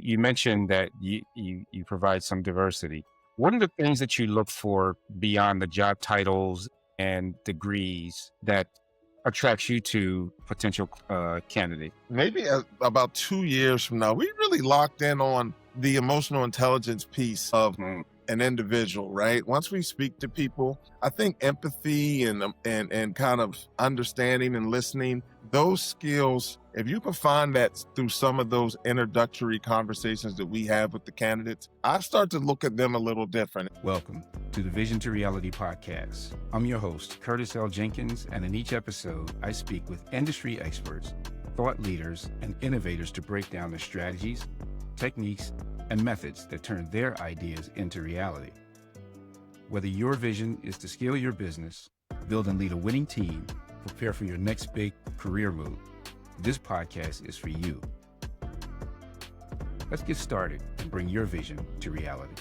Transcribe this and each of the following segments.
you mentioned that you provide some diversity. What are the things that you look for beyond the job titles and degrees that attracts you to potential candidate? Maybe about 2 years from now, we really locked in on the emotional intelligence piece of an individual, right? Once we speak to people, I think empathy and kind of understanding and listening, those skills, if you can find that through some of those introductory conversations that we have with the candidates, I start to look at them a little different. Welcome to the Vision to Reality podcast. I'm your host, Kenneth L. Jenkins, and in each episode, I speak with industry experts, thought leaders, and innovators to break down the strategies, techniques, and methods that turn their ideas into reality. Whether your vision is to scale your business, build and lead a winning team, prepare for your next big career move, this podcast is for you. Let's get started and bring your vision to reality.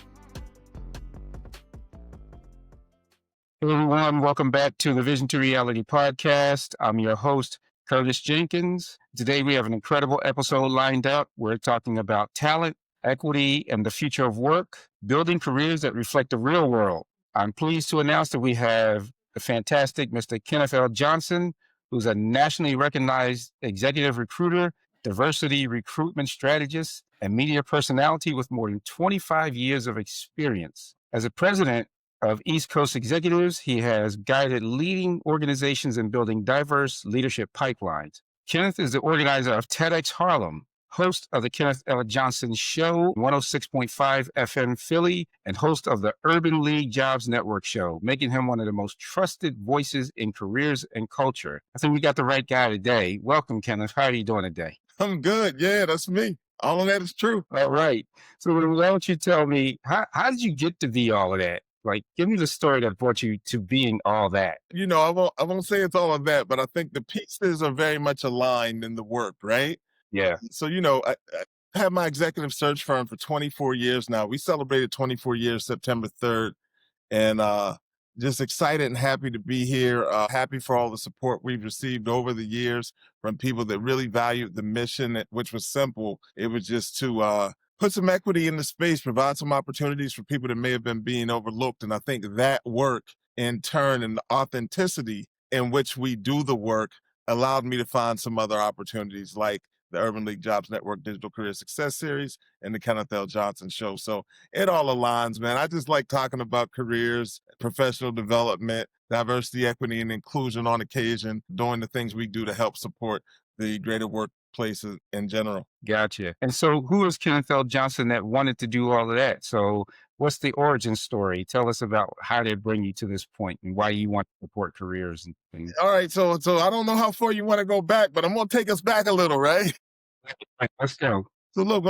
Hello, everyone. Welcome back to the Vision to Reality podcast. I'm your host, Curtis Jenkins. Today, we have an incredible episode lined up. We're talking about talent, equity, and the future of work, building careers that reflect the real world. I'm pleased to announce that we have the fantastic Mr. Kenneth L. Johnson, who's a nationally recognized executive recruiter, diversity recruitment strategist, and media personality with more than 25 years of experience. As a president of East Coast Executives, he has guided leading organizations in building diverse leadership pipelines. Kenneth is the organizer of TEDx Harlem, host of the Kenneth L. Johnson Show, 106.5 FM Philly, and host of the Urban League Jobs Network Show, making him one of the most trusted voices in careers and culture. I think we got the right guy today. Welcome, Kenneth. How are you doing today? I'm good. Yeah, that's me. All of that is true. All right. So why don't you tell me, how did you get to be all of that? Like, give me the story that brought you to being all that. You know, I won't say it's all of that, but I think the pieces are very much aligned in the work, right? Yeah. So, you know, I have my executive search firm for 24 years now. We celebrated 24 years, September 3rd, and just excited and happy to be here. Happy for all the support we've received over the years from people that really valued the mission, which was simple. It was just to put some equity in the space, provide some opportunities for people that may have been being overlooked. And I think that work in turn and the authenticity in which we do the work allowed me to find some other opportunities like the Urban League Jobs Network Digital Career Success Series and the Kenneth L. Johnson Show. So it all aligns, man. I just like talking about careers, professional development, diversity, equity, and inclusion on occasion, doing the things we do to help support the greater workplace in general. Gotcha. And so who is Kenneth L. Johnson that wanted to do all of that? So what's the origin story? Tell us about how they bring you to this point and why you want to support careers. And All right. So I don't know how far you want to go back, but I'm going to take us back a little, right? Let's go. So look,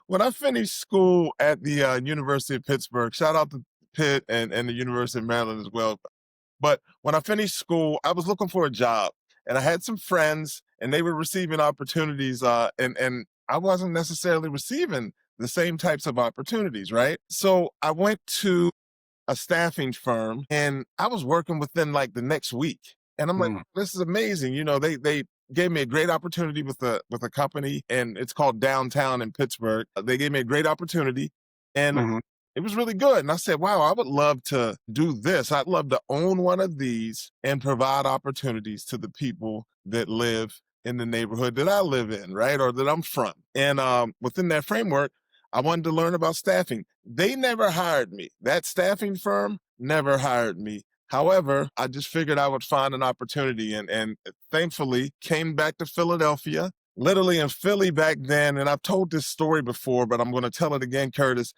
when I finished school at the University of Pittsburgh, shout out to Pitt and the University of Maryland as well. But when I finished school, I was looking for a job and I had some friends and they were receiving opportunities and I wasn't necessarily receiving the same types of opportunities, right? So I went to a staffing firm and I was working within like the next week. And I'm like, this is amazing. You know, they gave me a great opportunity with a company and it's called Downtown in Pittsburgh. They gave me a great opportunity and it was really good. And I said, wow, I would love to do this. I'd love to own one of these and provide opportunities to the people that live in the neighborhood that I live in, right? Or that I'm from. And within that framework, I wanted to learn about staffing. They never hired me. That staffing firm never hired me. However, I just figured I would find an opportunity and thankfully came back to Philadelphia, literally in Philly back then. And I've told this story before, but I'm going to tell it again, Curtis.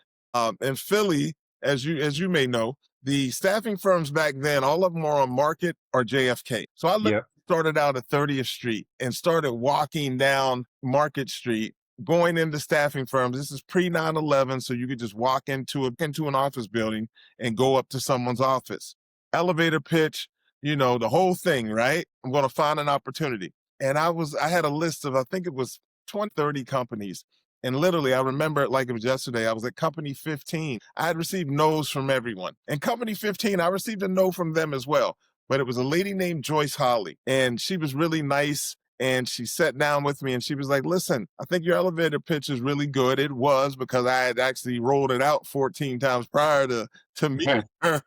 In Philly, as you may know, the staffing firms back then, all of them are on Market or JFK. So I started out at 30th Street and started walking down Market Street, going into staffing firms. This is pre 9/11, so you could just walk into an office building and go up to someone's office. Elevator pitch, you know, the whole thing, right? I'm going to find an opportunity. And I had a list of, I think it was 20, 30 companies. And literally, I remember it like it was yesterday. I was at company 15. I had received no's from everyone. And company 15, I received a no from them as well. But it was a lady named Joyce Holly. And she was really nice and she sat down with me and she was like, listen, I think your elevator pitch is really good. It was because I had actually rolled it out 14 times prior to meeting her.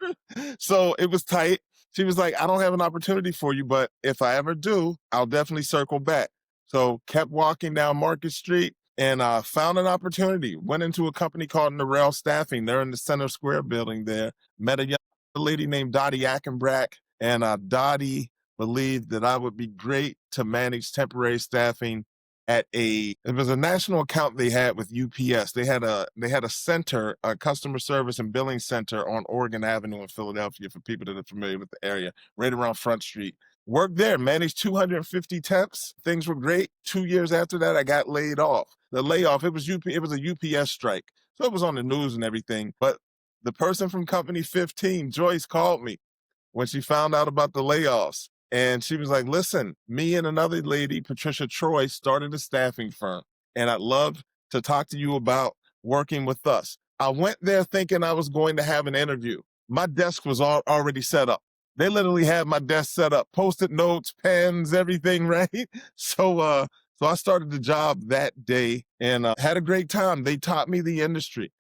So it was tight. She was like, I don't have an opportunity for you, but if I ever do, I'll definitely circle back. So kept walking down Market Street and found an opportunity. Went into a company called Norrell Staffing. They're in the Center Square building there. Met a young lady named Dottie Ackenbrack, and Dottie believed that I would be great to manage temporary staffing at it was a national account they had with UPS. They had a center, a customer service and billing center on Oregon Avenue in Philadelphia for people that are familiar with the area, right around Front Street. Worked there, managed 250 temps. Things were great. 2 years after that, I got laid off. The layoff, it was it was a UPS strike. So it was on the news and everything. But the person from company 15, Joyce, called me when she found out about the layoffs. And she was like, listen, me and another lady, Patricia Troy, started a staffing firm. And I'd love to talk to you about working with us. I went there thinking I was going to have an interview. My desk was already set up. They literally had my desk set up, post-it notes, pens, everything, right? So I started the job that day and had a great time. They taught me the industry.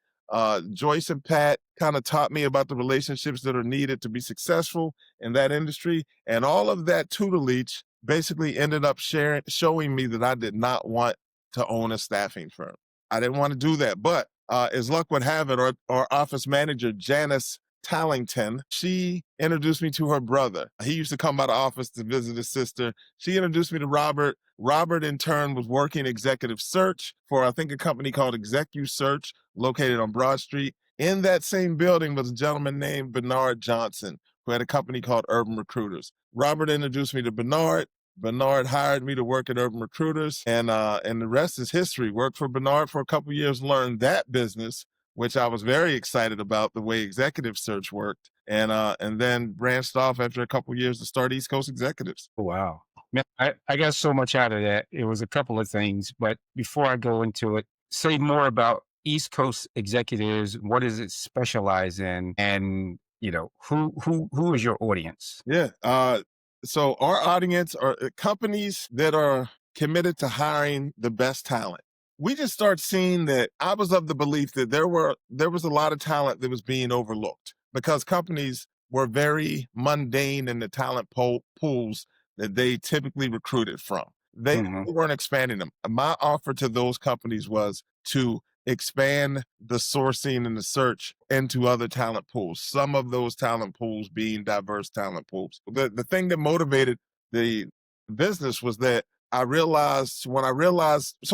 Joyce and Pat kind of taught me about the relationships that are needed to be successful in that industry. And all of that tutelage basically ended up showing me that I did not want to own a staffing firm. I didn't want to do that. But as luck would have it, our office manager, Janice Tallington, she introduced me to her brother. He used to come by the office to visit his sister. She introduced me to Robert. Robert, in turn, was working executive search for, I think, a company called ExecuSearch, located on Broad Street. In that same building was a gentleman named Bernard Johnson, who had a company called Urban Recruiters. Robert introduced me to Bernard. Bernard hired me to work at Urban Recruiters, and the rest is history. Worked for Bernard for a couple of years, learned that business, which I was very excited about the way executive search worked, and then branched off after a couple of years to start East Coast Executives. Wow. Man, I got so much out of that. It was a couple of things, but before I go into it, say more about East Coast executives. What does it specialize in? And who is your audience? Yeah. So our audience are companies that are committed to hiring the best talent. We just start seeing that I was of the belief that there was a lot of talent that was being overlooked because companies were very mundane in the talent pools that they typically recruited from. They Hmm. weren't expanding them. My offer to those companies was to expand the sourcing and the search into other talent pools, some of those talent pools being diverse talent pools. The thing that motivated the business was that so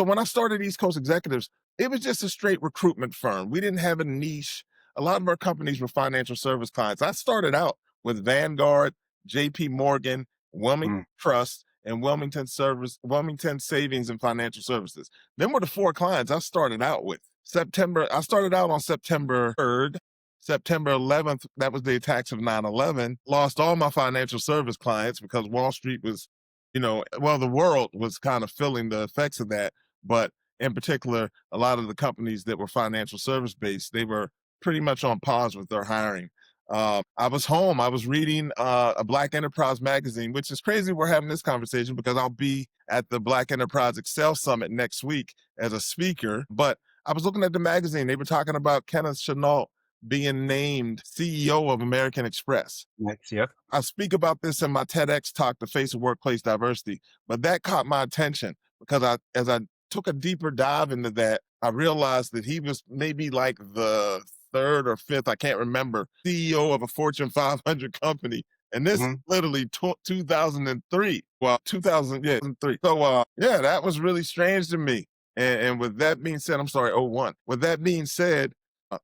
when I started East Coast Executives, it was just a straight recruitment firm. We didn't have a niche. A lot of our companies were financial service clients. I started out with Vanguard, JP Morgan, Wilmington Trust, and Wilmington Savings and Financial Services. Them were the four clients I started out with. I started out on September 3rd. September 11th, that was the attacks of 9/11. Lost all my financial service clients because Wall Street was, the world was kind of feeling the effects of that. But in particular, a lot of the companies that were financial service based, they were pretty much on pause with their hiring. I was home. I was reading a Black Enterprise magazine, which is crazy we're having this conversation because I'll be at the Black Enterprise Excel Summit next week as a speaker. But I was looking at the magazine. They were talking about Kenneth Chenault being named CEO of American Express. Next, yep. I speak about this in my TEDx talk, The Face of Workplace Diversity, but that caught my attention because as I took a deeper dive into that, I realized that he was maybe like the third or fifth, I can't remember, CEO of a Fortune 500 company. And this is Hmm. literally 2003. Well, 2000, yeah, 2003. So, yeah, that was really strange to me. And with that being said, I'm sorry, '01. With that being said,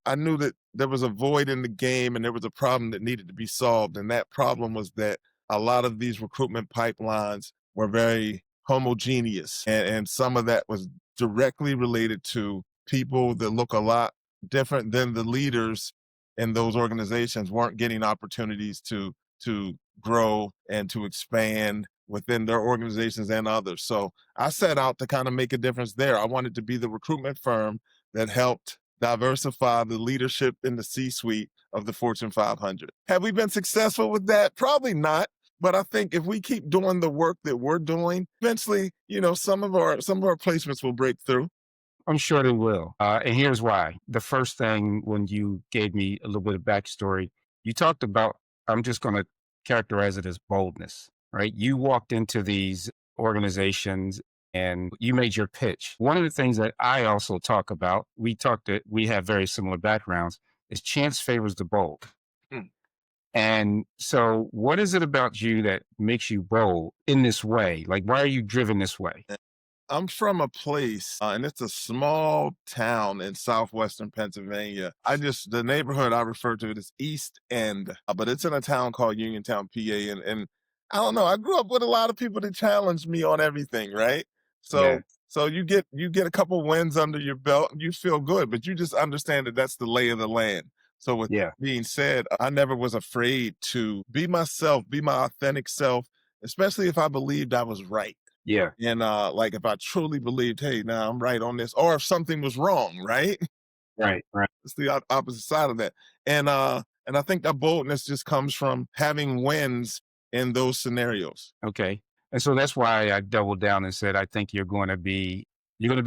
I knew that there was a void in the game and there was a problem that needed to be solved. And that problem was that a lot of these recruitment pipelines were very homogeneous. And some of that was directly related to people that look a lot different than the leaders in those organizations weren't getting opportunities to grow and to expand within their organizations and others. So I set out to kind of make a difference there. I wanted to be the recruitment firm that helped diversify the leadership in the C-suite of the Fortune 500. Have we been successful with that? Probably not. But I think if we keep doing the work that we're doing, eventually, some of our placements will break through. I'm sure they will. And here's why. The first thing, when you gave me a little bit of backstory, you talked about, I'm just going to characterize it as boldness, right? You walked into these organizations and you made your pitch. One of the things that I also talk about, we have very similar backgrounds, is chance favors the bold. Mm. And so, what is it about you that makes you bold in this way? Like, why are you driven this way? I'm from a place, and it's a small town in southwestern Pennsylvania. The neighborhood I refer to it as East End, but it's in a town called Uniontown, PA. And I don't know, I grew up with a lot of people that challenged me on everything, right? Yeah, So you get a couple wins under your belt, and you feel good, but you just understand that that's the lay of the land. So with yeah, that being said, I never was afraid to be myself, be my authentic self, especially if I believed I was right. yeah, And, like, if I truly believed, "Hey, now I'm right on this," or if something was wrong, right? right, right. It's the opposite side of that. And I think that boldness just comes from having wins in those scenarios. Okay. And so that's why I doubled down and said, I think you're going to be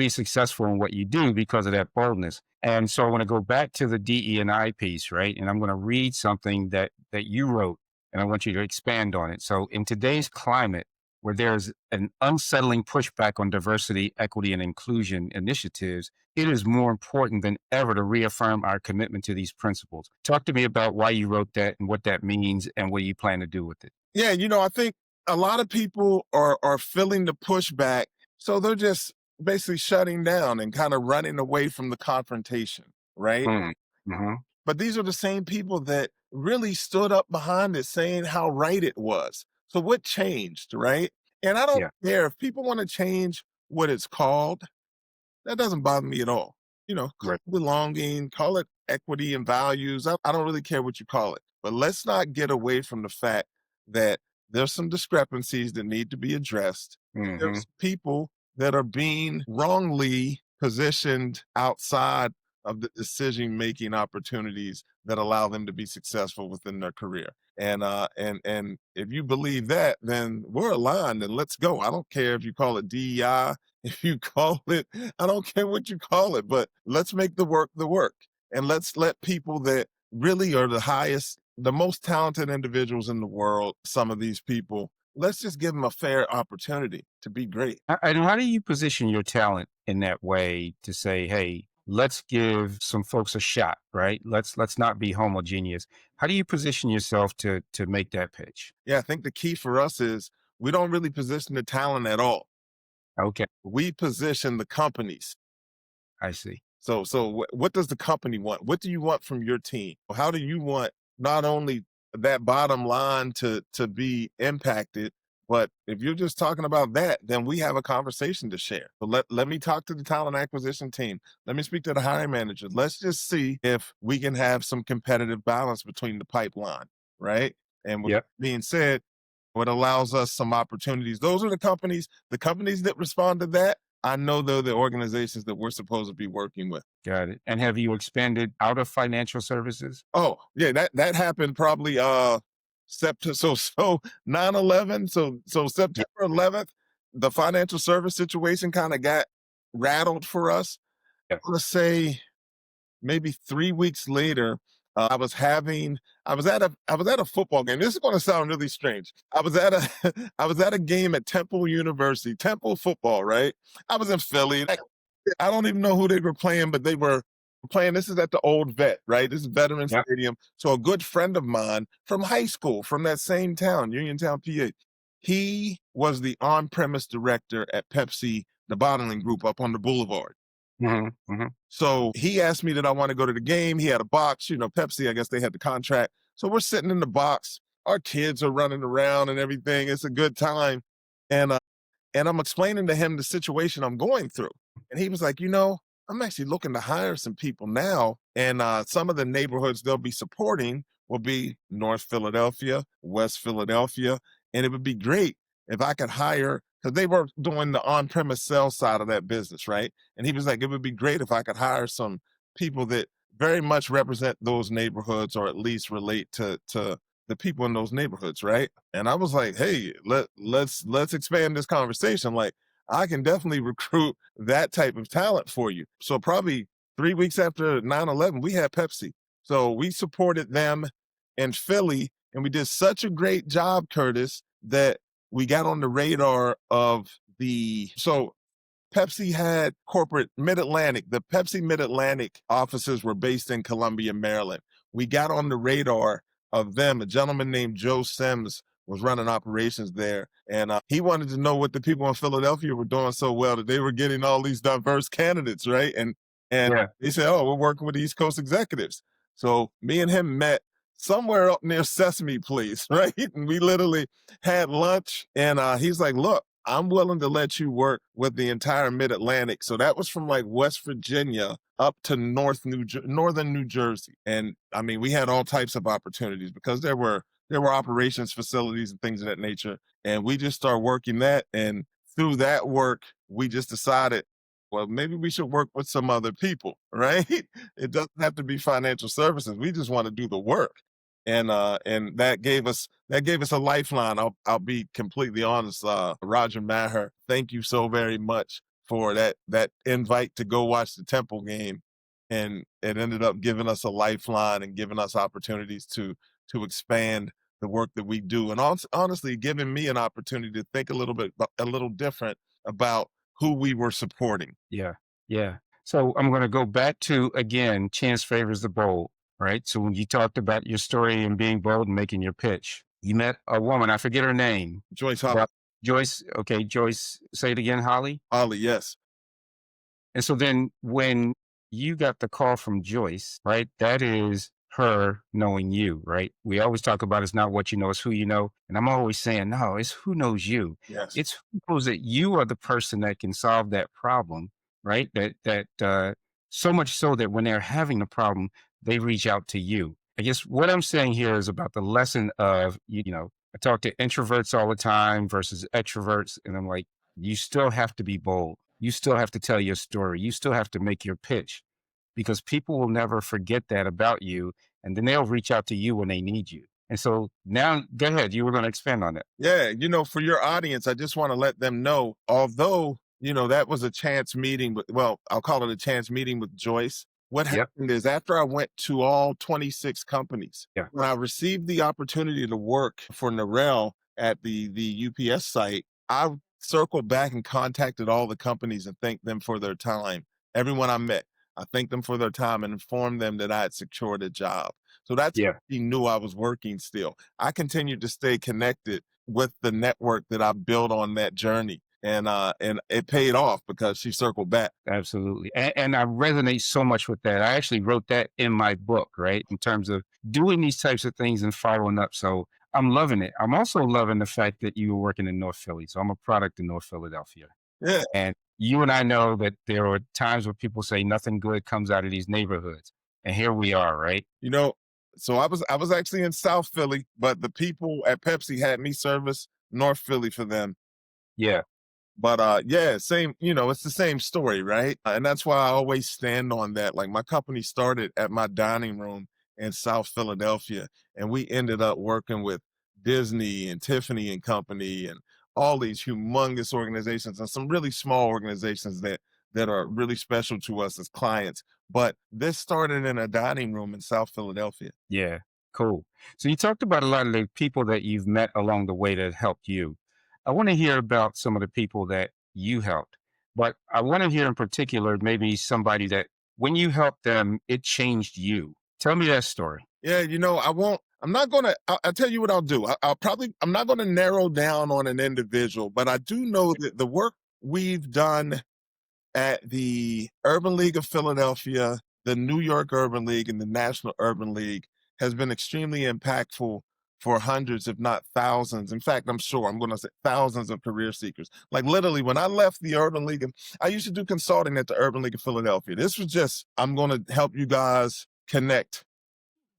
successful in what you do because of that boldness. And so I want to go back to the DE&I piece, right? And I'm going to read something that you wrote, and I want you to expand on it. So in today's climate, where there's an unsettling pushback on diversity, equity, and inclusion initiatives, it is more important than ever to reaffirm our commitment to these principles. Talk to me about why you wrote that and what that means and what you plan to do with it. Yeah, I think a lot of people are feeling the pushback, so they're just basically shutting down and kinda running away from the confrontation, right? Mm. Mhm. But these are the same people that really stood up behind it saying how right it was. So what changed, right? And I don't Yeah, care if people want to change what it's called. That doesn't bother me at all. Call right. it belonging, call it equity and values. I don't really care what you call it. But let's not get away from the fact that there's some discrepancies that need to be addressed. Mhm. There's people that are being wrongly positioned outside of the decision making opportunities that allow them to be successful within their career. And if you believe that, then we're aligned and let's go. I don't care if you call it DEI, if you call it, I don't care what you call it, but let's make the work. And let's let people that really are the most talented individuals in the world, some of these people, let's just give them a fair opportunity to be great. And how do you position your talent in that way to say, "Hey, let's give some folks a shot," right? Let's not be homogeneous. How do you position yourself to make that pitch? Yeah, I think the key for us is we don't really position the talent at all. Okay, We position the companies. I see. So what does the company want? What do you want from your team? How do you want not only that bottom line to be impacted, but if you're just talking about that, then we have a conversation to share. So let me talk to the talent acquisition team. Let me speak to the hiring manager. Let's just see if we can have some competitive balance between the pipeline, right? And with Yep, being said, what allows us some opportunities. Those are the companies that respond to that. I know they're the organizations that we're supposed to be working with. got it. And have you expanded out of financial services? Oh, yeah, that happened probably September, so 9/11, so Yeah, September 11th, the financial service situation kind of got rattled for us. yeah, Let's say maybe 3 weeks later, I was at a football game. This is gonna sound really strange. I was at a I was at a game at Temple University, Temple football, right? I was in Philly. I don't even know who they were playing, but they were playing. This is at the old vet, right? This is Veteran yeah. Stadium. So a good friend of mine from high school, from that same town, Uniontown, PA, he was the on-premise director at Pepsi, the bottling group up on the boulevard. Mhm, mhm. So he asked me that I want to go to the game. He had a box, Pepsi, I guess they had the contract. So we're sitting in the box. Our kids are running around and everything. It's a good time. And and I'm explaining to him the situation I'm going through. And he was like, I'm actually looking to hire some people now. And some of the neighborhoods they'll be supporting will be North Philadelphia, West Philadelphia. And it would be great if I could hire, because they were doing the on premise sales side of that business, right? And he was like, it would be great if I could hire some people that very much represent those neighborhoods or at least relate to the people in those neighborhoods, right? And I was like, hey, let's expand this conversation. Like, I can definitely recruit that type of talent for you. So probably 3 weeks after 9/11, we had Pepsi. So we supported them in Philly, and we did such a great job, Curtis, that we got on the radar of the so Pepsi had corporate Mid-Atlantic. The Pepsi Mid-Atlantic offices were based in Columbia, Maryland. We got on the radar of them. A gentleman named Joe Sims was running operations there, and he wanted to know what the people in Philadelphia were doing so well that they were getting all these diverse candidates, right? And Yeah. they said, "Oh, we're working with East Coast executives." So me and him met somewhere up near Sesame Place, right? And we literally had lunch, and he's like, "Look, I'm willing to let you work with the entire Mid Atlantic." So that was from like West Virginia up to northern New Jersey, and I mean we had all types of opportunities because there were operations facilities and things of that nature, and we just started working that, and through that work we just decided, well, maybe we should work with some other people, right? It doesn't have to be financial services. We just want to do the work, and that gave us a lifeline. I'll be completely honest. Roger Maher, thank you so very much for that invite to go watch the Temple game, and it ended up giving us a lifeline and giving us opportunities to expand the work that we do, and honestly, giving me an opportunity to think a little different about who we were supporting. Yeah. Yeah. So I'm going to go back to again, chance favors the bold, right? So when you talked about your story and being bold and making your pitch, you met a woman, I forget her name, Joyce Holly, but Joyce. Okay. Joyce, say it again, Holly. Holly, yes, And so then when you got the call from Joyce, right? That is her knowing you, right? We always talk about it's not what you know, it's who you know. And I'm always saying, no, it's who knows you. yes. It's who knows that you are the person that can solve that problem, right? That so much so that when they're having a problem, they reach out to you. I guess what I'm saying here is about the lesson of, I talk to introverts all the time versus extroverts. And I'm like, you still have to be bold. You still have to tell your story. You still have to make your pitch because people will never forget that about you. And then they'll reach out to you when they need you. And so now, go ahead. You were going to expand on it. Yeah, for your audience, I just want to let them know, although, that was a chance meeting with, well, I'll call it a chance meeting with Joyce. What Yep. happened is after I went to all 26 companies, Yeah. when I received the opportunity to work for Narell at the UPS site, I circled back and contacted all the companies and thanked them for their time. Everyone I met, I thanked them for their time and informed them that I had secured a job. So that's Yeah. he knew I was working still. I continued to stay connected with the network that I built on that journey. And it paid off because she circled back. Absolutely. And I resonate so much with that. I actually wrote that in my book, right? In terms of doing these types of things and following up. So I'm loving it. I'm also loving the fact that you were working in North Philly. So I'm a product in North Philadelphia. Yeah. And you and I know that there are times where people say nothing good comes out of these neighborhoods. And here we are, right? You know, so I was actually in South Philly, but the people at Pepsi had me service North Philly for them. Yeah. But yeah, same, it's the same story, right? And that's why I always stand on that. Like my company started at my dining room in South Philadelphia, and we ended up working with Disney and Tiffany and Company and all these humongous organizations and some really small organizations that are really special to us as clients. But this started in a dining room in South Philadelphia. Yeah. Cool. So you talked about a lot of the people that you've met along the way that helped you. I want to hear about some of the people that you helped, but I want to hear in particular maybe somebody that when you helped them, it changed you. Tell me that story. Yeah, I won't. I'm not gonna. I'll tell you what I'll do. I'll probably. I'm not gonna narrow down on an individual, but I do know that the work we've done at the Urban League of Philadelphia, the New York Urban League, and the National Urban League has been extremely impactful for hundreds, if not thousands. In fact, I'm going to say thousands of career seekers. Like literally, when I left the Urban League, and I used to do consulting at the Urban League of Philadelphia. This was just, I'm going to help you guys connect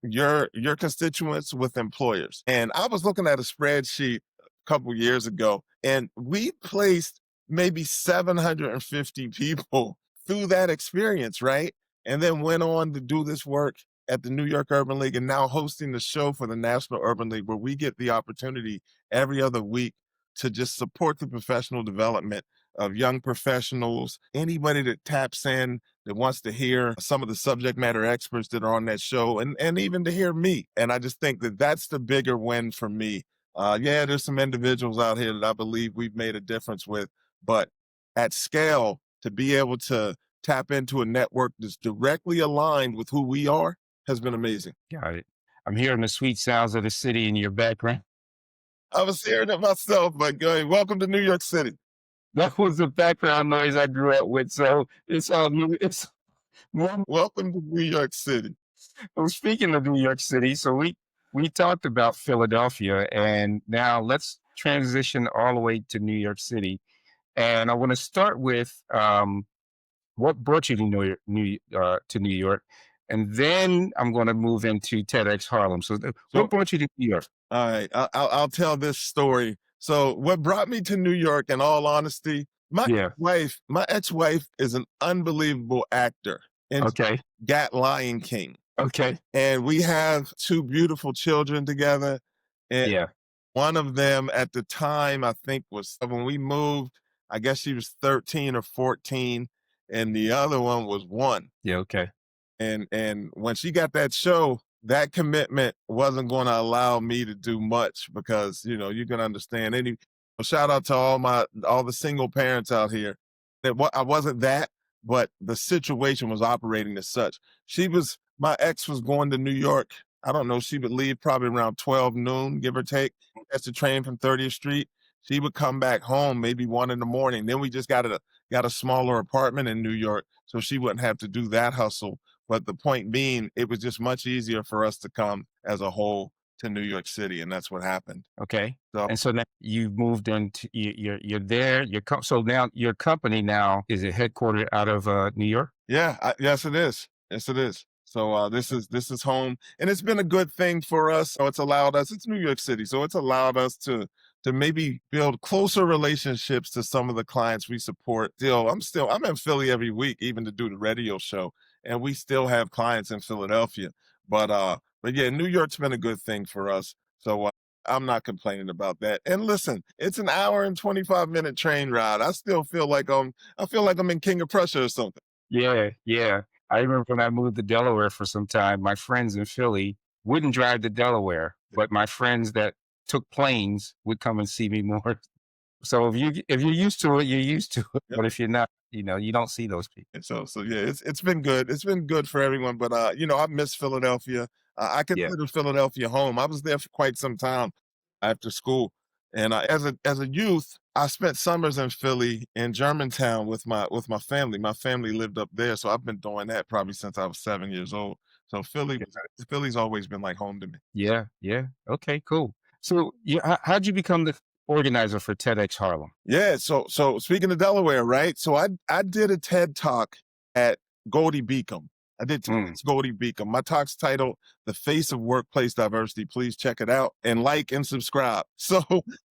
your constituents with employers. And I was looking at a spreadsheet a couple years ago, and we placed maybe 750 people through that experience, right? And then went on to do this work at the New York Urban League and now hosting the show for the National Urban League, where we get the opportunity every other week to just support the professional development of young professionals, anybody that taps in that wants to hear some of the subject matter experts that are on that show, and even to hear me. And I just think that that's the bigger win for me. Yeah, there's some individuals out here that I believe we've made a difference with, but at scale, to be able to tap into a network that's directly aligned with who we are has been amazing. Got it. I'm hearing the sweet sounds of the city in your background. I was hearing it myself, but going, welcome to New York City. That was the background noise I grew up with. So it's all new. It's well, Welcome to New York City. speaking of New York City, so we talked about Philadelphia, and now let's transition all the way to New York City. And I want to start with what brought you to New York, and then I'm going to move into TEDx Harlem. So, what So, brought you to New York? all right, I'll tell this story. So, what brought me to New York, in all honesty, Yeah. my ex-wife is an unbelievable actor and Okay. got Lion King, Okay. and we have two beautiful children together. And Yeah. one of them at the time, I think, was when we moved. I guess she was 13 or 14, and the other one was one. Yeah. Okay. And when she got that show, that commitment wasn't going to allow me to do much because you can understand any. Shout out to all the single parents out here. I wasn't that, but the situation was operating as such. My ex was going to New York. I don't know. She would leave probably around 12 noon, give or take. That's the train from 30th Street. She would come back home maybe 1 in the morning. Then we just got a smaller apartment in New York, so she wouldn't have to do that hustle. But the point being, it was just much easier for us to come as a whole to New York City, and that's what happened. Okay. So And so now you've moved into you're there. So now your company now is it headquartered out of New York? yeah, yes, it is. Yes, it is. So this is home, and it's been a good thing for us. So it's allowed us. It's New York City, so it's allowed us to maybe build closer relationships to some of the clients we support. I'm in Philly every week, even to do the radio show, and we still have clients in Philadelphia. But yeah, New York's been a good thing for us. So I'm not complaining about that. And listen, it's an hour and 25-minute train ride. I feel like I'm in King of Prussia or something. Yeah. Yeah. I remember when I moved to Delaware for some time. My friends in Philly wouldn't drive to Delaware, but my friends that took planes would come and see me more. So if you're used to it, you're used to it. But if you're not, you don't see those people. And so yeah, it's been good. It's been good for everyone. But I miss Philadelphia. I Yeah. consider Philadelphia home. I was there for quite some time after school, and as a youth, I spent summers in Philly in Germantown with my family. My family lived up there, so I've been doing that probably since I was 7 years old. So Philly's always been like home to me. Yeah, yeah. Okay, cool. So, how'd you become the organizer for TEDx Harlem? Yeah, so speaking of Delaware, right? So I did a TED Talk at Goldie Beacom. I did Mm, TEDx Goldie Beacom. My talk's titled "The Face of Workplace Diversity." Please check it out and like and subscribe. So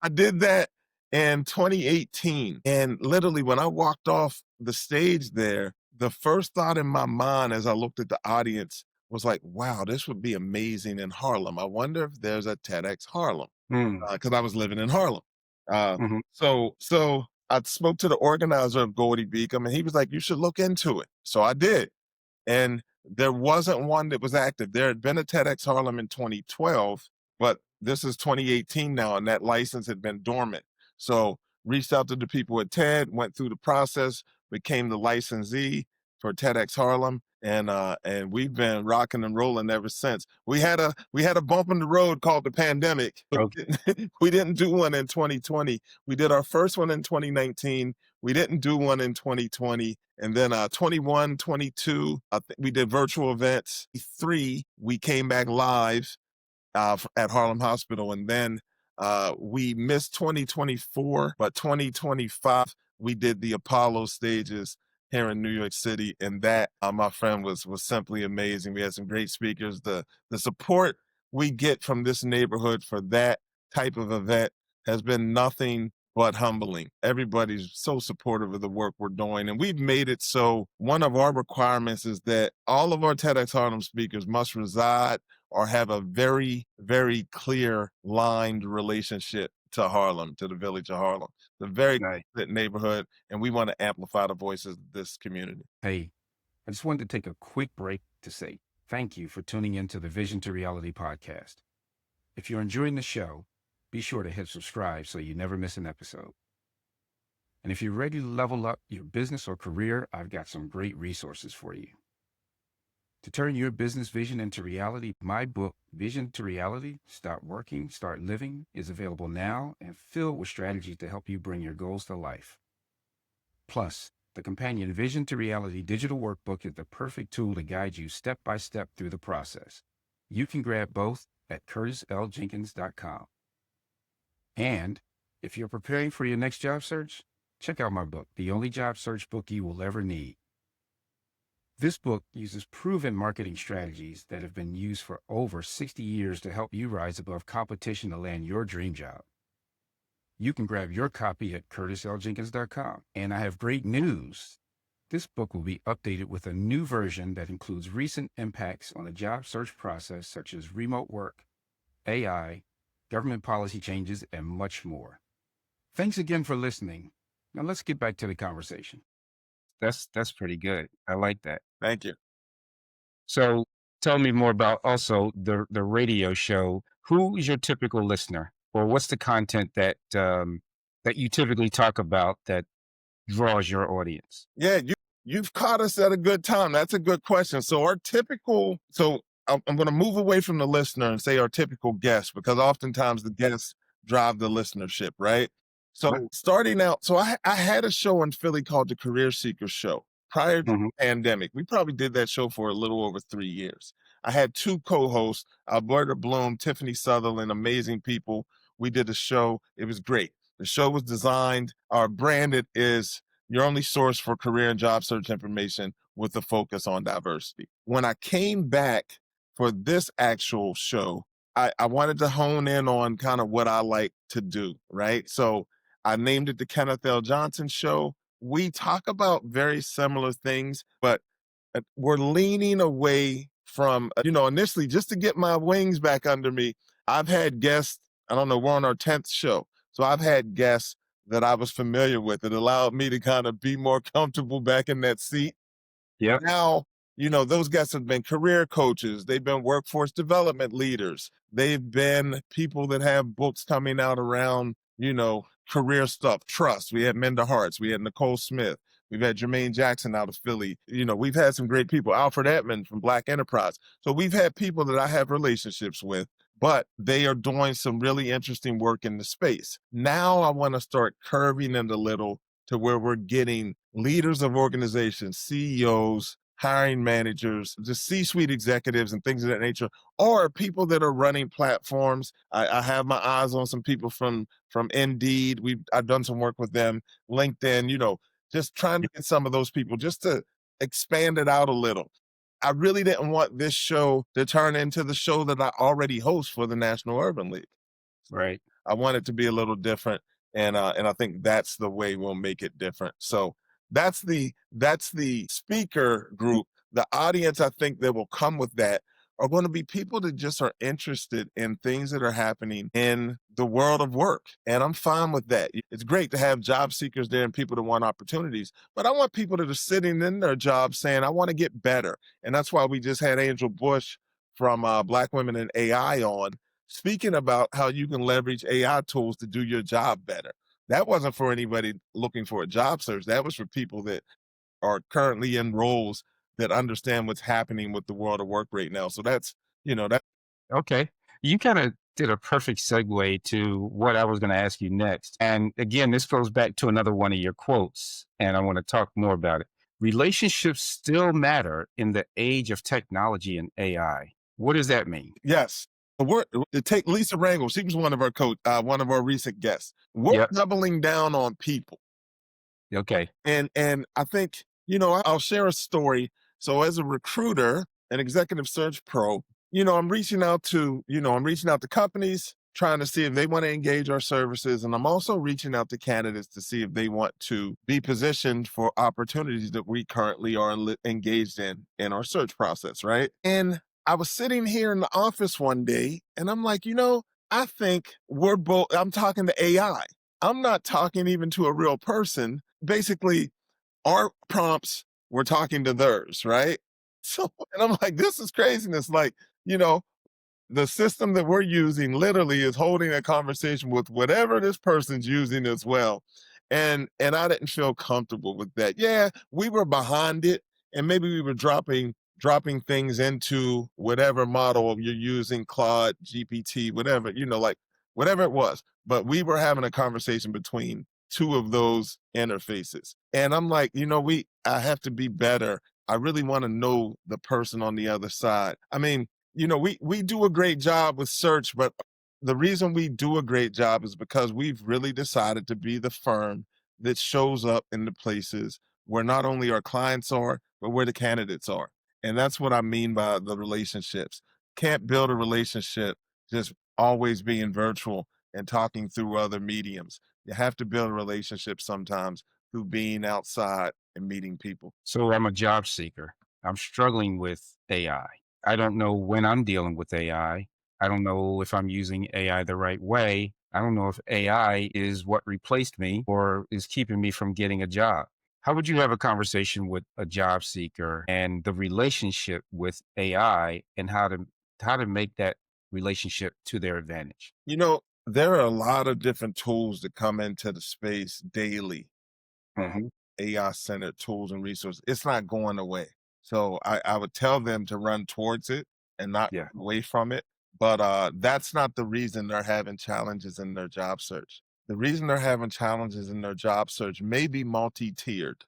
I did that in 2018, and literally when I walked off the stage there, the first thought in my mind as I looked at the audience was like, "Wow, this would be amazing in Harlem. I wonder if there's a TEDx Harlem." mm, Because I was living in Harlem. Uh, mhm. so I spoke to the organizer of Goldie Beacom, and he was like, "You should look into it." So I did, and there wasn't one that was active. There had been a TEDx Harlem in 2012, but this is 2018 now, and that license had been dormant. So reached out to the people at TED, went through the process, became the licensee for TEDx Harlem, and we've been rocking and rolling ever since. We had a bump in the road called the pandemic. Okay. We didn't do one in 2020. We did our first one in 2019. We didn't do one in 2020. And then 21, 22, we did virtual events. Three, we came back live at Harlem Hospital. And then we missed 2024, but 2025, we did the Apollo stages here in New York City. And that, my friend, was simply amazing. We had some great speakers. The support we get from this neighborhood for that type of event has been nothing but humbling. Everybody's so supportive of the work we're doing. And we've made it so one of our requirements is that all of our TEDx Harlem speakers must reside or have a very, very clear lined relationship to Harlem, to the village of Harlem. The very Right. good neighborhood, and we want to amplify the voices of this community. Hey, I just wanted to take a quick break to say thank you for tuning into the Vision to Reality podcast. If you're enjoying the show, be sure to hit subscribe so you never miss an episode. And if you're ready to level up your business or career, I've got some great resources for you. To turn your business vision into reality, my book, Vision to Reality, Start Working, Start Living, is available now and filled with strategies to help you bring your goals to life. Plus, the companion Vision to Reality digital workbook is the perfect tool to guide you step by step through the process. You can grab both at curtisljenkins.com. And if you're preparing for your next job search, check out my book, The Only Job Search Book You Will Ever Need. This book uses proven marketing strategies that have been used for over 60 years to help you rise above competition to land your dream job. You can grab your copy at curtisljenkins.com. And I have great news. This book will be updated with a new version that includes recent impacts on the job search process, such as remote work, AI, government policy changes, and much more. Thanks again for listening. Now let's get back to the conversation. That's pretty good. I like that. Thank you. So tell me more about also the radio show. Who is your typical listener, or what's the content that you typically talk about that draws your audience? Yeah, you've caught us at a good time. That's a good question. So our typical, so I'm going to move away from the listener and say our typical guest, because oftentimes the guests drive the listenership, right? So Right. starting out, so I had a show in Philly called the Career Seekers Show prior to Mhm. the pandemic. We probably did that show for a little over 3 years. I had two co-hosts, Alberta Bloom, Tiffany Sutherland, amazing people. We did a show. It was great. The show was designed, our branded is your only source for career and job search information with a focus on diversity. When I came back for this actual show, I wanted to hone in on kind of what I like to do, right? So I named it the Kenneth L. Johnson Show. We talk about very similar things, but we're leaning away from, initially just to get my wings back under me. I've had guests, I don't know, we're on our 10th show. So I've had guests that I was familiar with. It allowed me to kind of be more comfortable back in that seat. Yep. Now, those guys have been career coaches. They've been workforce development leaders. They've been people that have books coming out around, career stuff, trust. We had Minda Harts. We had Nicole Smith. We've had Jermaine Jackson out of Philly. We've had some great people. Alfred Edmond from Black Enterprise. So we've had people that I have relationships with, but they are doing some really interesting work in the space. Now I want to start curving it a little to where we're getting leaders of organizations, CEOs, hiring managers, just C-suite executives and things of that nature, or people that are running platforms. I have my eyes on some people from Indeed. I've done some work with them, LinkedIn, just trying to get some of those people just to expand it out a little. I really didn't want this show to turn into the show that I already host for the National Urban League. Right. I want it to be a little different, and I think that's the way we'll make it different. So that's the speaker group. The audience, I think, that will come with that are going to be people that just are interested in things that are happening in the world of work, and I'm fine with that. It's great to have job seekers there and people that want opportunities, but I want people that are sitting in their jobs saying, "I want to get better," and that's why we just had Angel Bush from Black Women in AI on, speaking about how you can leverage AI tools to do your job better. That wasn't for anybody looking for a job search. That was for people that are currently in roles that understand what's happening with the world of work right now. So that. Okay. You kind of did a perfect segue to what I was going to ask you next. And again, this goes back to another one of your quotes, and I want to talk more about it. Relationships still matter in the age of technology and AI. What does that mean? Yes. To take Lisa Rangel, she was one of our one of our recent guests. We're Yep. doubling down on people. Okay. And I think, I'll share a story. So as a recruiter, an executive search pro, I'm reaching out to companies. trying to see if they want to engage our services. And I'm also reaching out to candidates to see if they want to be positioned for opportunities that we currently are engaged in our search process, right? And I was sitting here in the office one day and I'm like, I think I'm talking to AI. I'm not talking even to a real person. Basically, our prompts were talking to theirs, right? So, and I'm like, this is craziness. Like, you know, the system that we're using literally is holding a conversation with whatever this person's using as well. And I didn't feel comfortable with that. Yeah, we were behind it and maybe we were dropping things into whatever model you're using, Claude, GPT, whatever, like whatever it was. But we were having a conversation between two of those interfaces. And I'm like, I have to be better. I really want to know the person on the other side. I mean, we do a great job with search, but the reason we do a great job is because we've really decided to be the firm that shows up in the places where not only our clients are, but where the candidates are. And that's what I mean by the relationships. Can't build a relationship just always being virtual and talking through other mediums. You have to build a relationship sometimes through being outside and meeting people. So I'm a job seeker. I'm struggling with AI. I don't know when I'm dealing with AI. I don't know if I'm using AI the right way. I don't know if AI is what replaced me or is keeping me from getting a job. How would you have a conversation with a job seeker and the relationship with AI and how to make that relationship to their advantage? There are a lot of different tools that come into the space daily. Hmm. AI centered tools and resources. It's not going away. So I would tell them to run towards it and not Yeah. away from it. But that's not the reason they're having challenges in their job search. The reason they're having challenges in their job search may be multi tiered.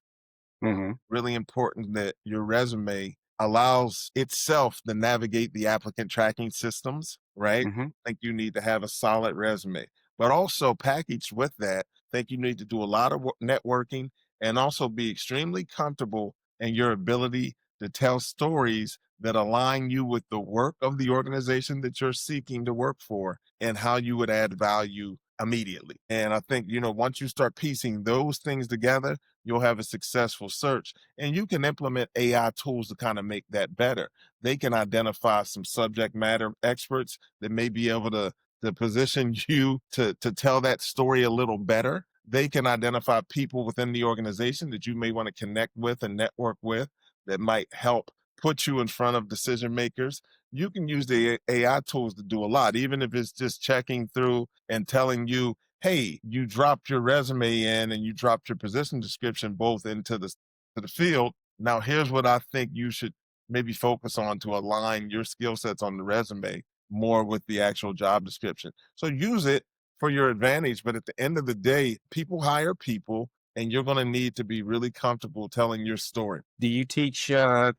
Hmm. Really important that your resume allows itself to navigate the applicant tracking systems, right? Hmm. I think you need to have a solid resume, but also packaged with that, I think you need to do a lot of networking and also be extremely comfortable in your ability to tell stories that align you with the work of the organization that you're seeking to work for and how you would add value immediately. And I think, once you start piecing those things together, you'll have a successful search. And you can implement AI tools to kind of make that better. They can identify some subject matter experts that may be able to position you to tell that story a little better. They can identify people within the organization that you may want to connect with and network with that might help put you in front of decision makers. You can use the AI tools to do a lot, even if it's just checking through and telling you, hey, you dropped your resume in and you dropped your position description both into the field. Now here's what I think you should maybe focus on to align your skill sets on the resume more with the actual job description. So use it for your advantage. But at the end of the day, people hire people and you're going to need to be really comfortable telling your story. Do you teach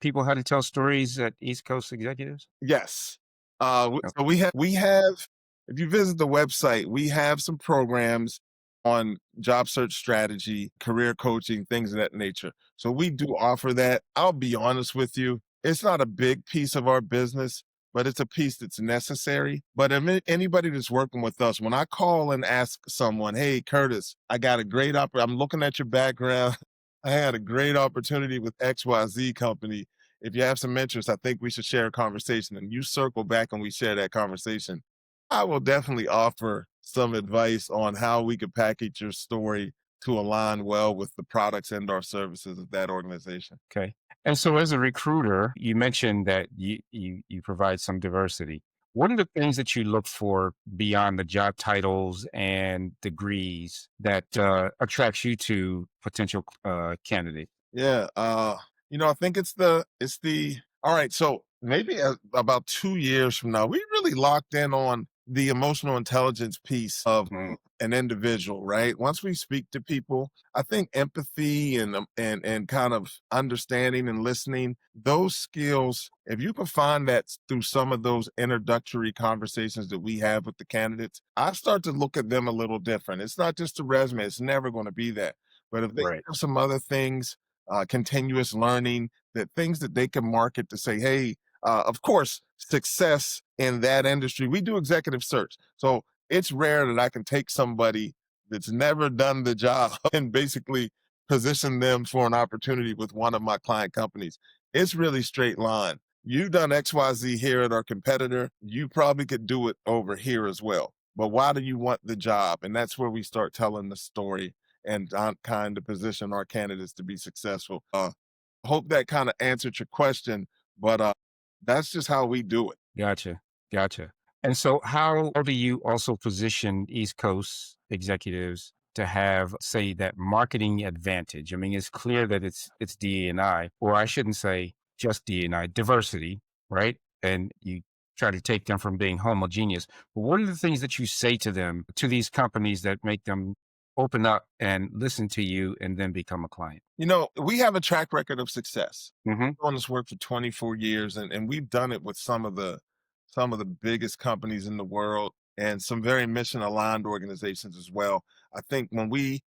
people how to tell stories at East Coast Executives? Yes. So Okay. we have, if you visit the website, we have some programs on job search strategy, career coaching, things of that nature. So we do offer that. I'll be honest with you, it's not a big piece of our business, but it's a piece that's necessary. But anybody that's working with us, when I call and ask someone, hey, Curtis, I got a great I'm looking at your background. I had a great opportunity with XYZ company. If you have some interest, I think we should share a conversation and you circle back and we share that conversation. I will definitely offer some advice on how we could package your story to align well with the products and our services of that organization. Okay. And so as a recruiter, you mentioned that you provide some diversity. What are the things that you look for beyond the job titles and degrees that attracts you to potential candidates? Yeah, I think it's the all right. So maybe about 2 years from now, we really locked in on the emotional intelligence piece of Mm. an individual, right? Once we speak to people, I think empathy and kind of understanding and listening, those skills, if you can find that through some of those introductory conversations that we have with the candidates, I start to look at them a little different. It's not just a resume; it's never going to be that. But if they Right. have some other things, continuous learning, that things that they can market to say, hey, of course, success in that industry. We do executive search. So it's rare that I can take somebody that's never done the job and basically position them for an opportunity with one of my client companies. It's really straight line. You've done XYZ here at our competitor. You probably could do it over here as well. But why do you want the job? And that's where we start telling the story and kind of position our candidates to be successful. Hope that kind of answered your question, but that's just how we do it. Gotcha. Gotcha. And so how do you also position East Coast executives to have, say, that marketing advantage? I mean, it's clear that it's DE&I, or I shouldn't say just DE&I, diversity, right? And you try to take them from being homogeneous. But what are the things that you say to them, to these companies that make them open up and listen to you and then become a client? We have a track record of success. Hmm. I've done this work for 24 years, and we've done it with some of the biggest companies in the world and some very mission aligned organizations as well. I think when we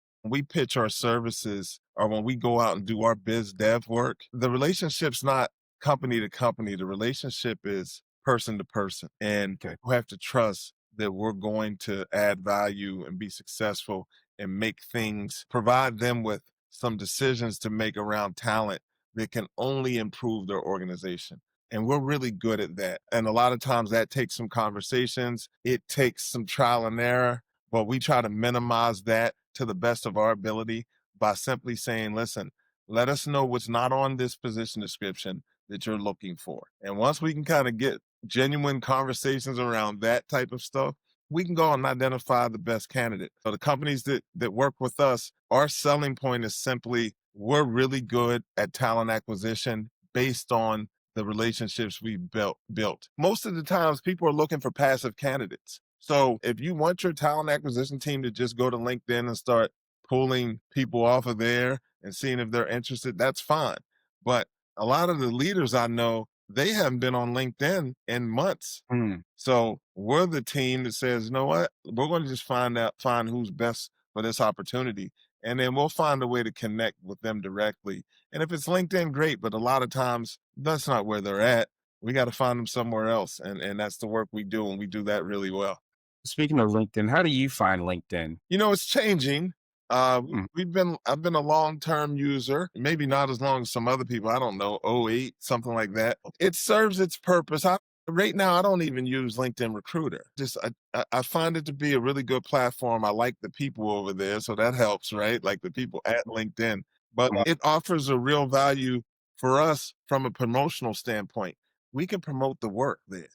pitch our services or when we go out and do our biz dev work, the relationship's not company to company. The relationship is person to person. And Okay. you have to trust that we're going to add value and be successful and make things, provide them with some decisions to make around talent that can only improve their organization. And we're really good at that. And a lot of times that takes some conversations, it takes some trial and error, but we try to minimize that to the best of our ability by simply saying, listen, let us know what's not on this position description that you're looking for. And once we can kind of get genuine conversations around that type of stuff, we can go and identify the best candidate. So the companies that work with us, our selling point is simply we're really good at talent acquisition based on the relationships we've built. Most of the times people are looking for passive candidates. So if you want your talent acquisition team to just go to LinkedIn and start pulling people off of there and seeing if they're interested, that's fine. But a lot of the leaders I know, they haven't been on LinkedIn in months. Mm. So we're the team that says, you know what, we're going to just find who's best for this opportunity. And then we'll find a way to connect with them directly. And if it's LinkedIn, great. But a lot of times that's not where they're at. We got to find them somewhere else. And that's the work we do. And we do that really well. Speaking of LinkedIn, how do you find LinkedIn? It's changing. Mm. I've been a long-term user, maybe not as long as some other people. I don't know, '08, something like that. It serves its purpose. Right now, I don't even use LinkedIn Recruiter. I find it to be a really good platform. I like the people over there, so that helps, right? Like the people at LinkedIn. But Mhm. it offers a real value for us from a promotional standpoint. We can promote the work there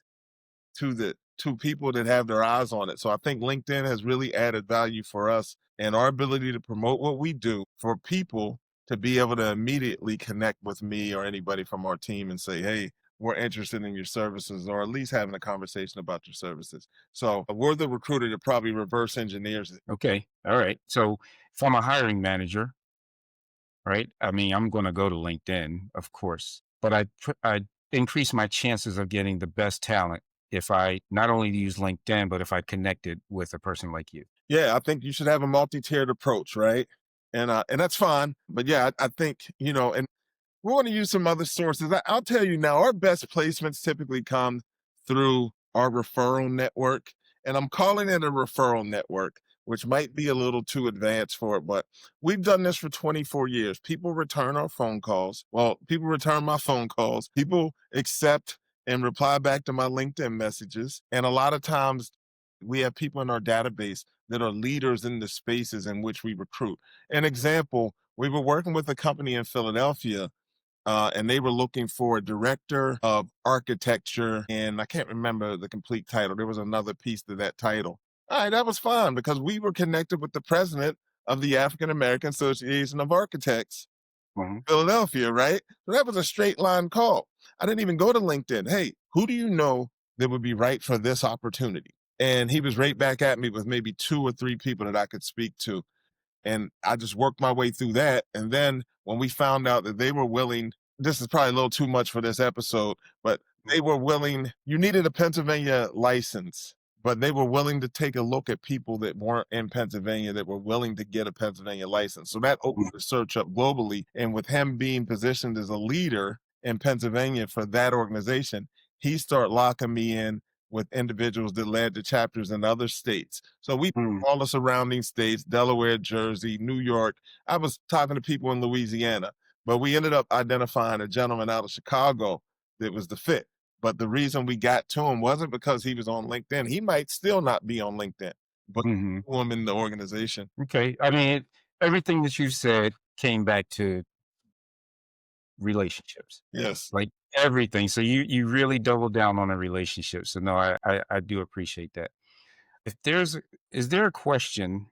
to people that have their eyes on it. So I think LinkedIn has really added value for us and our ability to promote what we do for people to be able to immediately connect with me or anybody from our team and say, hey, we're interested in your services, or at least having a conversation about your services. So we're the recruiter that probably reverse engineers it. Okay. All right. So if I'm a hiring manager, right? I mean, I'm going to go to LinkedIn, of course, but I increase my chances of getting the best talent if I not only use LinkedIn, but if I connected with a person like you. Yeah, I think you should have a multi-tiered approach, right? And that's fine. But yeah, I think, and we're going to use some other sources. I'll tell you now, our best placements typically come through our referral network. And I'm calling it a referral network, which might be a little too advanced for it, but we've done this for 24 years. People return our phone calls. Well, people return my phone calls. People accept and reply back to my LinkedIn messages. And a lot of times we have people in our database that are leaders in the spaces in which we recruit. An example, we were working with a company in Philadelphia, and they were looking for a director of architecture, and I can't remember the complete title. There was another piece to that title. All right, that was fine because we were connected with the president of the African American Association of Architects, Mhm. Philadelphia, right? So that was a straight line call. I didn't even go to LinkedIn. Hey, who do you know that would be right for this opportunity? And he was right back at me with maybe two or three people that I could speak to. And I just worked my way through that. And then when we found out that they were willing, this is probably a little too much for this episode, but they were willing, you needed a Pennsylvania license, but they were willing to take a look at people that weren't in Pennsylvania that were willing to get a Pennsylvania license. So that opened Mhm. the search up globally. And with him being positioned as a leader in Pennsylvania for that organization, he started locking me in with individuals that led to chapters in other states. So we Mm, all the surrounding states, Delaware, Jersey, New York. I was talking to people in Louisiana, but we ended up identifying a gentleman out of Chicago that was the fit. But the reason we got to him wasn't because he was on LinkedIn. He might still not be on LinkedIn, but mhm. him in the organization. Okay. I mean, everything that you said came back to relationships, Yes. like everything. So you really doubled down on a relationship. So no, I do appreciate that. If there's is there a question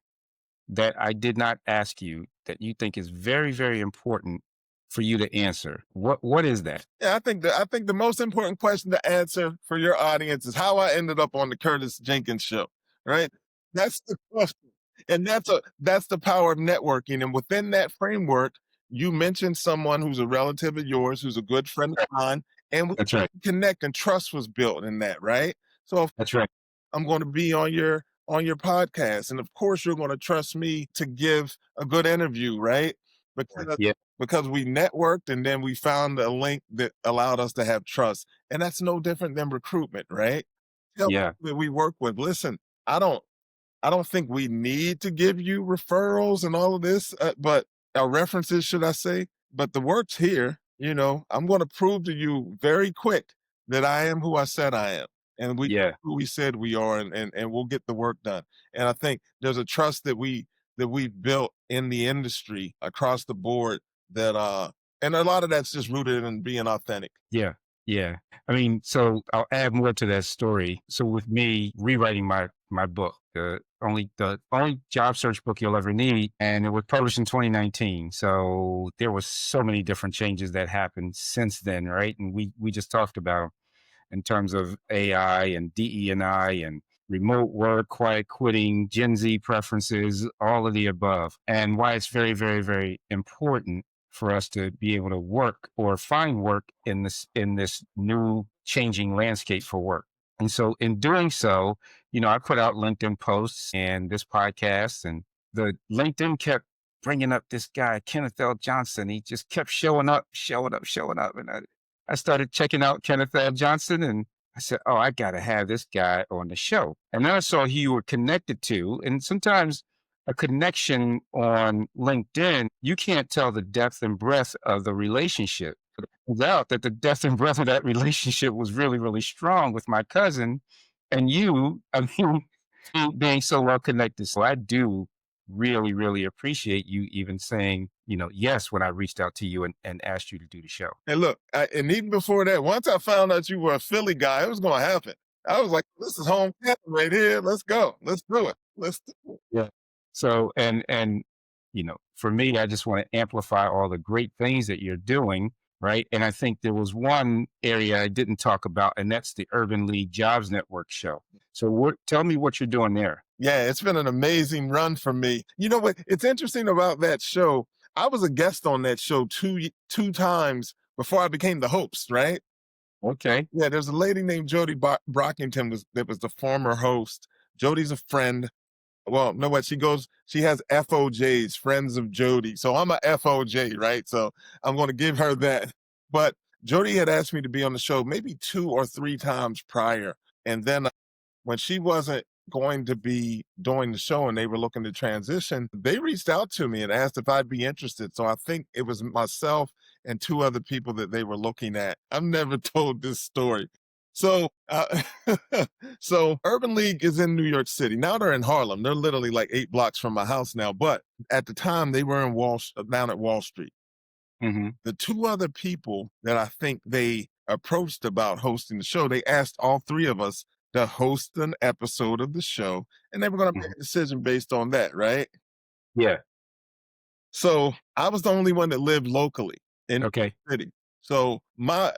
that I did not ask you that you think is very, very important for you to answer? What is that? Yeah, I think the most important question to answer for your audience is how I ended up on the Curtis Jenkins show, right? That's the question. And that's the power of networking. And within that framework, you mentioned someone who's a relative of yours, who's a good friend of mine, and we That's right. connect and trust was built in that, right? So if That's right. I'm going to be on your podcast, and of course you're going to trust me to give a good interview, right? Because Yeah. because we networked and then we found a link that allowed us to have trust, and that's no different than recruitment, right? Tell Yeah. people that we work with, listen, I don't I don't think we need to give you referrals and all of this, but references, should I say? But the work's here. I'm going to prove to you very quick that I am who I said I am, and we Yeah. who we said we are, and we'll get the work done. And I think there's a trust that we've built in the industry across the board and a lot of that's just rooted in being authentic. Yeah. Yeah. I mean, so I'll add more to that story. So with me rewriting my book, the only job search book you'll ever need, and it was published in 2019. So there was so many different changes that happened since then, right? And we just talked about 'em in terms of AI and DE&I and remote work, quiet quitting, Gen Z preferences, all of the above, and why it's very, very, very important for us to be able to work or find work in this new changing landscape for work. And so in doing so, I put out LinkedIn posts and this podcast, and the LinkedIn kept bringing up this guy, Kenneth L. Johnson. He just kept showing up, showing up, showing up. And I started checking out Kenneth L. Johnson, and I said, "Oh, I got to have this guy on the show." And then I saw who you were connected to. And sometimes a connection on LinkedIn, you can't tell the depth and breadth of the relationship. But it turns out that the depth and breadth of that relationship was really, really strong with my cousin and you. I mean, you being so well connected. So I do really, really appreciate you even saying, yes, when I reached out to you and asked you to do the show. And look, and even before that, once I found out you were a Philly guy, it was going to happen. I was like, this is home camping right here. Let's go. Let's do it. Let's do it. Yeah. So, and for me, I just want to amplify all the great things that you're doing, right? And I think there was one area I didn't talk about, and that's the Urban League Jobs Network show. So, tell me what you're doing there. Yeah, it's been an amazing run for me. You know what? It's interesting about that show. I was a guest on that show two times before I became the host, right? Okay. Yeah, there's a lady named Jody Brockington that was the former host. Jody's a friend. Well, no, what she has FOJs, Friends of Jody. So I'm a FOJ, right? So I'm going to give her that. But Jody had asked me to be on the show maybe two or three times prior. And then when she wasn't going to be doing the show and they were looking to transition, they reached out to me and asked if I'd be interested. So I think it was myself and two other people that they were looking at. I've never told this story. So, so Urban League is in New York City. Now they're in Harlem. They're literally like 8 blocks from my house now. But at the time, they were in down at Wall Street. Hmm. The two other people that I think they approached about hosting the show, they asked all three of us to host an episode of the show, and they were going to make Hmm. a decision based on that, right? Yeah. So I was the only one that lived locally in Okay. the city. So my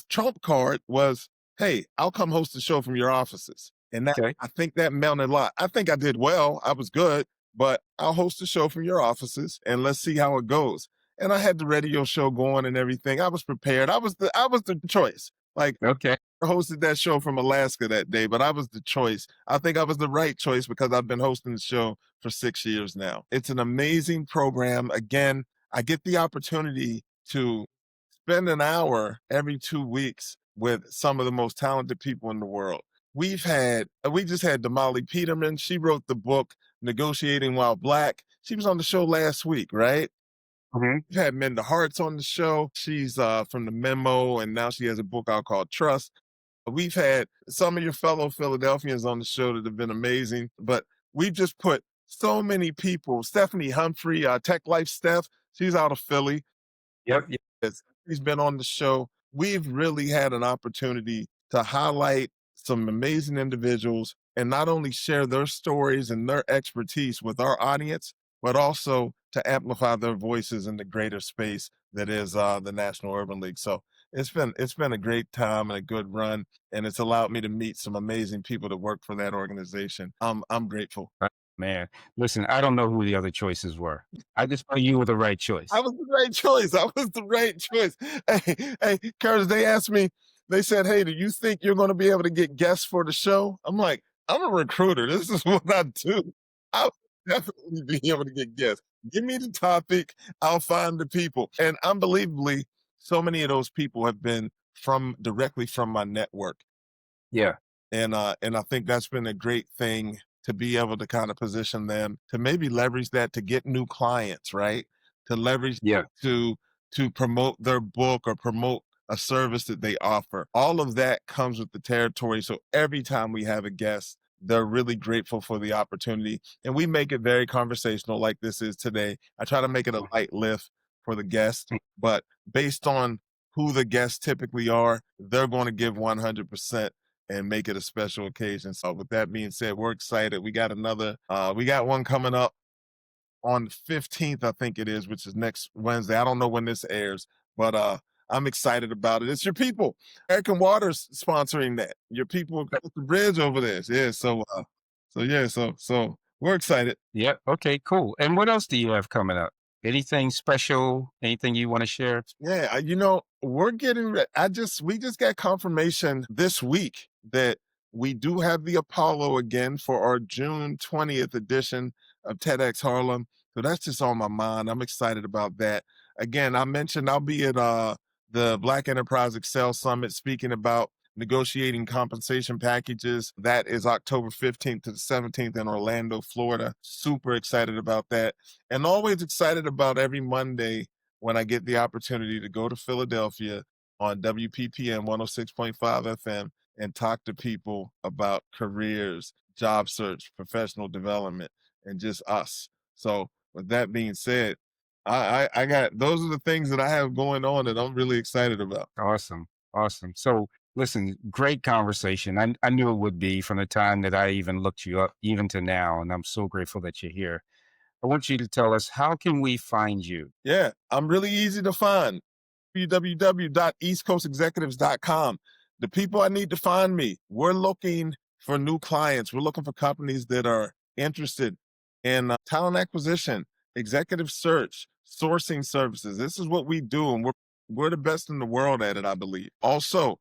trump card was, hey, I'll come host the show from your offices. And Okay. I think that meant a lot. I think I did well. I was good, but I'll host the show from your offices and let's see how it goes. And I had the radio show going and everything. I was prepared. I was the choice. Like Okay. I hosted that show from Alaska that day, but I was the choice. I think I was the right choice because I've been hosting the show for 6 years now. It's an amazing program. Again, I get the opportunity to spend an hour every 2 weeks with some of the most talented people in the world. We just had Damali Peterman. She wrote the book Negotiating While Black. She was on the show last week, right? Mhm. We've had Minda Harts on the show. She's from the Memo, and now she has a book out called Trust. We've had some of your fellow Philadelphians on the show that have been amazing, but we've just put so many people. Stephanie Humphrey, Tech Life Steph, she's out of Philly. Yep. Yep. He's been on the show. We've really had an opportunity to highlight some amazing individuals and not only share their stories and their expertise with our audience, but also to amplify their voices in the greater space that is the National Urban League. So it's been a great time and a good run, and it's allowed me to meet some amazing people that work for that organization. I'm grateful. Man, listen, I don't know who the other choices were. I just know you were the right I choice. was the right choice. I was the right choice. Hey, Curtis, they asked me, they said, "Hey, do you think you're going to be able to get guests for the show?" I'm like, I'm a recruiter. This is what I do. I'll definitely be able to get guests. Give me the topic, I'll find the people. And unbelievably, so many of those people have been from directly from my network. Yeah. And I think that's been a great thing to be able to kind of position them to maybe leverage that to get new clients, right? To leverage Yeah. it to promote their book or promote a service that they offer. All of that comes with the territory. So every time we have a guest, they're really grateful for the opportunity. And we make it very conversational like this is today. I try to make it a light lift for the guest, but based on who the guests typically are, they're going to give 100% and make it a special occasion. So with that being said, we're excited. We got one coming up on the 15th, I think it is, which is next Wednesday. I don't know when this airs, but I'm excited about it. It's your people. American Water's sponsoring that. Your people across the bridge over there. Yeah, so we're excited. Yeah. Okay, cool. And what else do you have coming up? Anything special? Anything you want to share? Yeah, we're getting we just got confirmation this week that we do have the Apollo again for our June 20th edition of TEDx Harlem. So that's just on my mind. I'm excited about that. Again, I mentioned I'll be at the Black Enterprise Excel Summit speaking about negotiating compensation packages. That is October 15th to the 17th in Orlando, Florida. Super excited about that. And always excited about every Monday when I get the opportunity to go to Philadelphia on WPPM 106.5 FM and talk to people about careers, job search, professional development, and just us. So, with that being said, I got those are the things that I have going on that I'm really excited about. Awesome. Awesome. So listen, great conversation. I knew it would be from the time that I even looked you up, even to now. And I'm so grateful that you're here. I want you to tell us, how can we find you? Yeah, I'm really easy to find. www.eastcoastexecutives.com. The people I need to find me, we're looking for new clients. We're looking for companies that are interested in talent acquisition, executive search, sourcing services. This is what we do, and we're the best in the world at it, I believe. Also,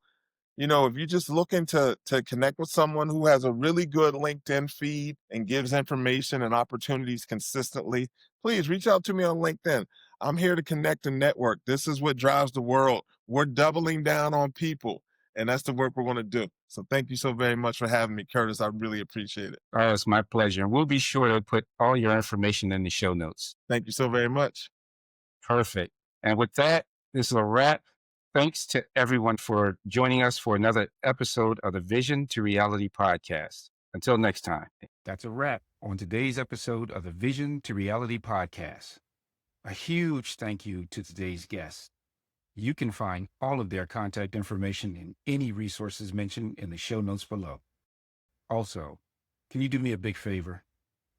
if you're just looking to connect with someone who has a really good LinkedIn feed and gives information and opportunities consistently, please reach out to me on LinkedIn. I'm here to connect and network. This is what drives the world. We're doubling down on people, and that's the work we're going to do. So thank you so very much for having me, Curtis. I really appreciate it. Oh, it's my pleasure. And we'll be sure to put all your information in the show notes. Thank you so very much. Perfect. And with that, this is a wrap. Thanks to everyone for joining us for another episode of the Vision to Reality podcast. Until next time. That's a wrap on today's episode of the Vision to Reality podcast. A huge thank you to today's guests. You can find all of their contact information in any resources mentioned in the show notes below. Also, can you do me a big favor?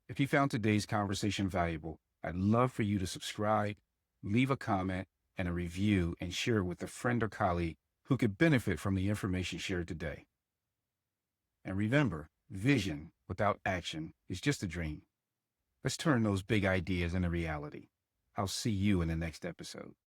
If you found today's conversation valuable, I'd love for you to subscribe, leave a comment, and a review, and share it with a friend or colleague who could benefit from the information shared today. And remember, vision without action is just a dream. Let's turn those big ideas into reality. I'll see you in the next episode.